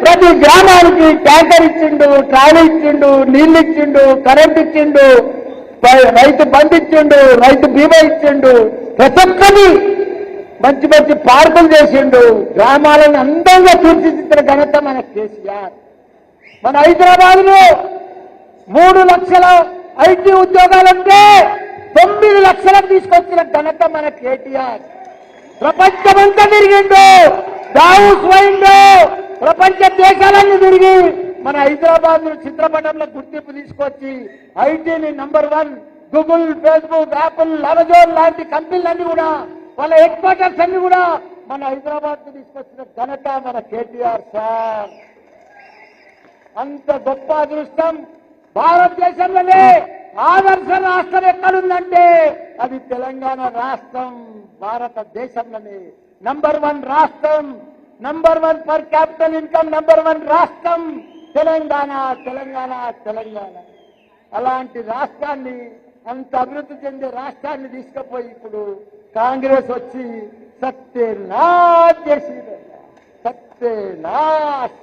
ప్రతి గ్రామానికి ట్యాంకర్ ఇచ్చిండు, ట్రాలీ ఇచ్చిండు, నీళ్లు ఇచ్చిండు, కరెంట్ ఇచ్చిండు, రైతు బంధు ఇచ్చిండు, రైతు బీమా ఇచ్చిండు, ప్రతి ఒక్కరి మంచి మంచి పార్కులు చేసిండు, గ్రామాలను అందంగా తీర్చిదిద్దిన ఘనత మన కేసీఆర్. మన హైదరాబాద్ లో 3 లక్షల ఐటీ ఉద్యోగాలంటే 9 లక్షలకు తీసుకొచ్చిన ఘనత మన కేటీఆర్. ప్రపంచమంతా తిరిగిండు, దావోస్ పోయిండు, ప్రపంచ దేశాలన్నీ తిరిగి మన హైదరాబాద్ చిత్రపటంలో గుర్తింపు తీసుకొచ్చి ఐటీని number 1 Google, Facebook, Apple, Amazon లాంటి కంపెనీలన్నీ కూడా వాళ్ళ హెడ్ క్వార్టర్స్ అన్ని కూడా మన హైదరాబాద్ కు తీసుకొచ్చిన ఘనత మన కేటీఆర్ సార్. అంత గొప్ప అదృష్టం భారతదేశంలోనే ఆదర్శ రాష్ట్రం ఎక్కడుందంటే అది తెలంగాణ రాష్ట్రం. భారతదేశంలోనే నంబర్ 1 రాష్ట్రం, number 1 per capital income number 1 రాష్ట్రం తెలంగాణ. తెలంగాణ తెలంగాణ అలాంటి రాష్ట్రాన్ని, అంత అభివృద్ధి చెందే రాష్ట్రాన్ని తీసుకుపోయి ఇప్పుడు కాంగ్రెస్ వచ్చి సత్యనాశ్ చేసింది. సత్యనాశ్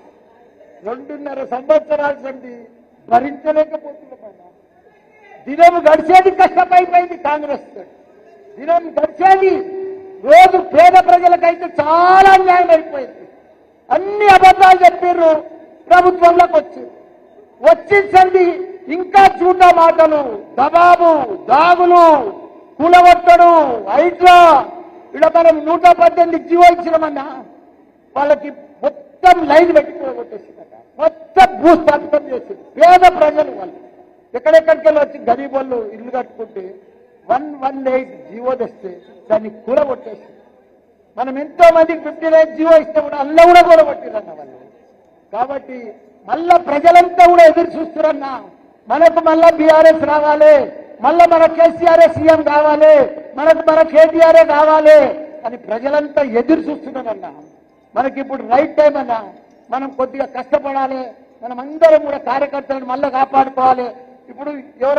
2.5 సంవత్సరాల నుండి భరించలేకపోతున్నామన్నా. దినం గడిచేది కష్టమైపోయింది కాంగ్రెస్. దినం గడిచేది రోజు పేద ప్రజలకైతే చాలా అన్యాయం అయిపోయింది. అన్ని అబద్ధాలు చెప్పారు, ప్రభుత్వంలోకి వచ్చింది ఇంకా చూడ మాటలు, దబాబు, దాగులు, కూలగొట్టడు, హైడ్రా. ఇక్కడ మనం 118 జీవో ఇచ్చినామన్నా, వాళ్ళకి మొత్తం లైన్ పెట్టి కూలగొట్టేసిందట, మొత్తం భూస్థాపితం చేసింది. పేద ప్రజలు వాళ్ళు ఎక్కడెక్కడికి వెళ్ళి వచ్చి గరీబ్ వాళ్ళు ఇల్లు కట్టుకుంటే 118 జీవో తెస్తే దాన్ని కూలగొట్టేసింది. మనం ఎంతో మందికి 59 జీవో ఇస్తే కూడా అల్ల కూడా కూలగొట్టిరన్న వాళ్ళు. కాబట్టి మళ్ళా ప్రజలంతా కూడా ఎదురు చూస్తున్నారన్నా, మనకు మళ్ళా బీఆర్ఎస్ రావాలి, మళ్ళా మన కేసీఆర్ సీఎం కావాలి, మన కేటీఆర్ కావాలి అని ప్రజలంతా ఎదురు చూస్తున్నారన్నా. మనకి ఇప్పుడు రైట్ టైం అన్నా, మనం కొద్దిగా కష్టపడాలి, మనం అందరం కూడా కార్యకర్తలను మళ్ళా కాపాడుకోవాలి. ఇప్పుడు ఎవరు